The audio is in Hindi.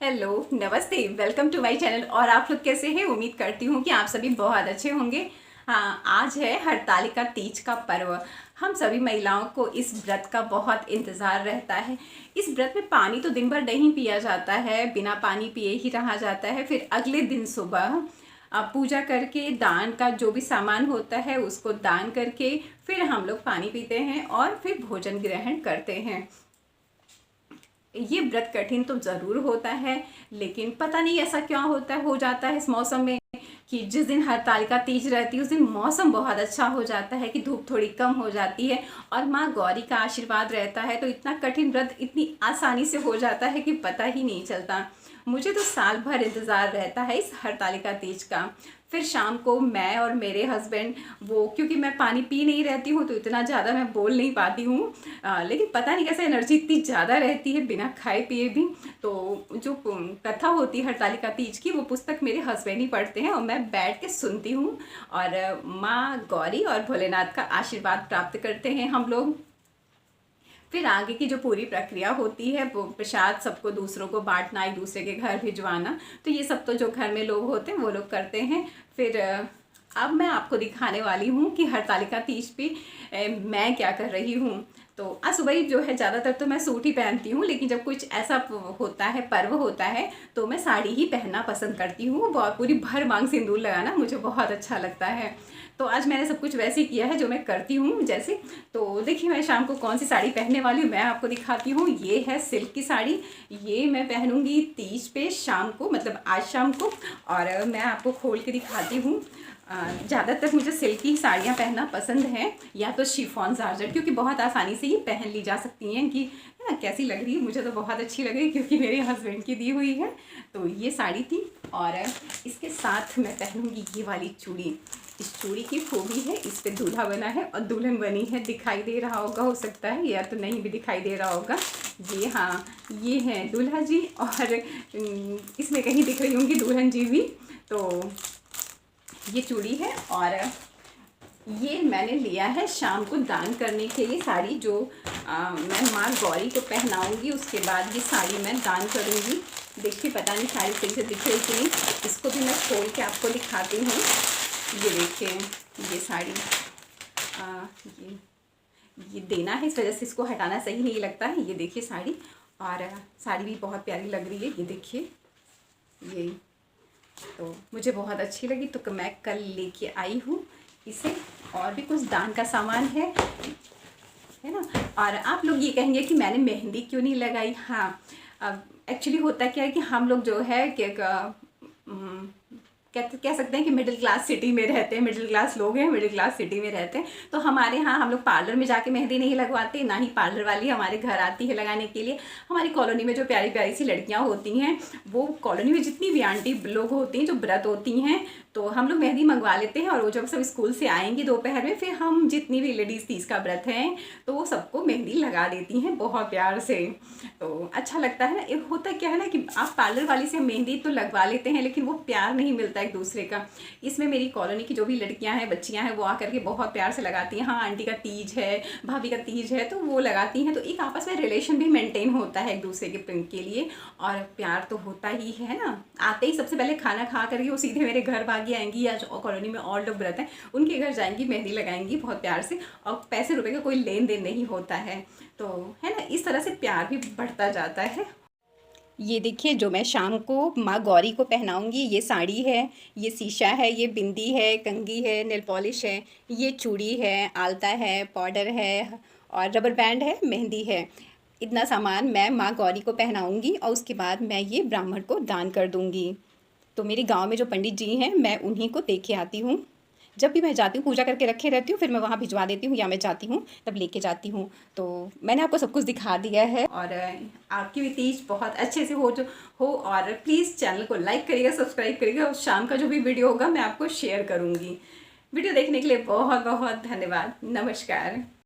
हेलो, नमस्ते, वेलकम टू माय चैनल। और आप लोग कैसे हैं? उम्मीद करती हूँ कि आप सभी बहुत अच्छे होंगे। हाँ, आज है हरतालिका तीज का पर्व। हम सभी महिलाओं को इस व्रत का बहुत इंतज़ार रहता है। इस व्रत में पानी तो दिन भर नहीं पिया जाता है, बिना पानी पिए ही रहा जाता है। फिर अगले दिन सुबह पूजा करके दान का जो भी सामान होता है उसको दान करके फिर हम लोग पानी पीते हैं और फिर भोजन ग्रहण करते हैं। ये व्रत कठिन तो ज़रूर होता है, लेकिन पता नहीं ऐसा क्या होता है, हो जाता है इस मौसम में कि जिस दिन हरतालिका तीज रहती है उस दिन मौसम बहुत अच्छा हो जाता है कि धूप थोड़ी कम हो जाती है और माँ गौरी का आशीर्वाद रहता है, तो इतना कठिन व्रत इतनी आसानी से हो जाता है कि पता ही नहीं चलता। मुझे तो साल भर इंतज़ार रहता है इस हरतालिका तीज का। फिर शाम को मैं और मेरे हस्बैंड वो, क्योंकि मैं पानी पी नहीं रहती हूँ तो इतना ज़्यादा मैं बोल नहीं पाती हूँ, लेकिन पता नहीं कैसे एनर्जी इतनी ज़्यादा रहती है बिना खाए पिए भी। तो जो कथा होती है हरतालिका तीज की, वो पुस्तक मेरे हस्बैंड ही पढ़ते हैं और मैं बैठ के सुनती हूँ और माँ गौरी और भोलेनाथ का आशीर्वाद प्राप्त करते हैं हम लोग। फिर आगे की जो पूरी प्रक्रिया होती है वो प्रसाद सबको दूसरों को बांटना, एक दूसरे के घर भिजवाना, तो ये सब तो जो घर में लोग होते हैं वो लोग करते हैं। फिर अब मैं आपको दिखाने वाली हूँ कि हरतालिका तीज पे मैं क्या कर रही हूँ। तो आज सुबह ही जो है ज़्यादातर तो मैं सूट ही पहनती हूँ, लेकिन जब कुछ ऐसा होता है, पर्व होता है, तो मैं साड़ी ही पहनना पसंद करती हूँ। बहुत पूरी भर मांग सिंदूर लगाना मुझे बहुत अच्छा लगता है। तो आज मैंने सब कुछ वैसे ही किया है जो मैं करती हूँ जैसे। तो देखिए मैं शाम को कौन सी साड़ी पहनने वाली हूँ, मैं आपको दिखाती हूँ। ये है सिल्क की साड़ी, ये मैं पहनूंगी तीज पे शाम को, मतलब आज शाम को। और मैं आपको खोल के दिखाती हूँ। ज़्यादातर मुझे सिल्क की साड़ियाँ पहनना पसंद है, या तो शिफॉन जारजेट, क्योंकि बहुत आसानी से ये पहन ली जा सकती हैं। कि है ना, कैसी लग रही है? मुझे तो बहुत अच्छी लग रही है क्योंकि मेरे हस्बैंड की दी हुई है। तो ये साड़ी थी और इसके साथ मैं पहनूंगी ये वाली चूड़ी। इस चूड़ी की खूबी है, इस पे दूल्हा बना है और दुल्हन बनी है। दिखाई दे रहा होगा, हो सकता है, या तो नहीं भी दिखाई दे रहा होगा। ये हाँ, ये हैं दूल्हा जी और इसमें कहीं दिख रही होंगी दुल्हन जी भी। तो ये चूड़ी है और ये मैंने लिया है शाम को दान करने के लिए साड़ी, जो मैं माँ गौरी को पहनाऊंगी। उसके बाद ये साड़ी मैं दान करूंगी। देखिए पता नहीं साड़ी सही से दिख रही कि नहीं, इसको भी मैं खोल के आपको दिखाती हूँ। ये देखिए, ये साड़ी ये देना है, इस वजह से इसको हटाना सही नहीं लगता है। ये देखिए साड़ी, और साड़ी भी बहुत प्यारी लग रही है। ये देखिए, ये तो मुझे बहुत अच्छी लगी, तो मैं कल लेके आई हूँ इसे। और भी कुछ दान का सामान है ना। और आप लोग ये कहेंगे कि मैंने मेहंदी क्यों नहीं लगाई। हाँ, अब एक्चुअली होता क्या है कि हम लोग जो है कह सकते हैं कि मिडिल क्लास सिटी में रहते हैं, मिडिल क्लास लोग हैं, मिडिल क्लास सिटी में रहते हैं। तो हमारे यहाँ हम लोग पार्लर में जाके मेहंदी नहीं लगवाते, ना ही पार्लर वाली हमारे घर आती है लगाने के लिए। हमारी कॉलोनी में जो प्यारी प्यारी सी लड़कियाँ होती हैं, वो कॉलोनी में जितनी भी आंटी लोग होती हैं जो व्रत होती हैं, तो हम लोग मेहंदी मंगवा लेते हैं। और वो जब सब स्कूल से आएंगी दोपहर में, फिर हम जितनी भी लेडीज़ तीज का व्रत हैं तो वो सबको मेहंदी लगा देती हैं बहुत प्यार से। तो अच्छा लगता है ना। एक होता क्या है ना कि आप पार्लर वाली से मेहंदी तो लगवा लेते हैं, लेकिन वो प्यार नहीं मिलता एक दूसरे का। इसमें मेरी कॉलोनी की जो भी लड़कियां हैं, बच्चियां हैं, वो आकर के बहुत प्यार से लगाती हैं। हाँ, आंटी का तीज है, भाभी का तीज है, तो वो लगाती हैं। तो एक आपस में रिलेशन भी मेंटेन होता है एक दूसरे के लिए, और प्यार तो होता ही है ना। आते ही सबसे पहले खाना खा करके वो सीधे मेरे घर भागी आएंगी, या कॉलोनी में और लोग व्रत हैं उनके घर जाएंगी, मेहंदी लगाएंगी बहुत प्यार से, और पैसे रुपए का कोई लेन देन नहीं होता है। तो है ना, इस तरह से प्यार भी बढ़ता जाता है। ये देखिए, जो मैं शाम को माँ गौरी को पहनाऊंगी, ये साड़ी है, ये शीशा है, ये बिंदी है, कंघी है, नेल पॉलिश है, ये चूड़ी है, आलता है, पाउडर है, और रबर बैंड है, मेहंदी है। इतना सामान मैं माँ गौरी को पहनाऊंगी और उसके बाद मैं ये ब्राह्मण को दान कर दूंगी। तो मेरे गांव में जो पंडित जी हैं, मैं उन्हीं को दे के आती हूँ। जब भी मैं जाती हूँ पूजा करके रखे रहती हूँ, फिर मैं वहाँ भिजवा देती हूँ, या मैं जाती हूँ तब लेके जाती हूँ। तो मैंने आपको सब कुछ दिखा दिया है, और आपकी भी तीज बहुत अच्छे से हो। और प्लीज़ चैनल को लाइक करिएगा, सब्सक्राइब करिएगा, और शाम का जो भी वीडियो होगा मैं आपको शेयर करूँगी। वीडियो देखने के लिए बहुत बहुत धन्यवाद। नमस्कार।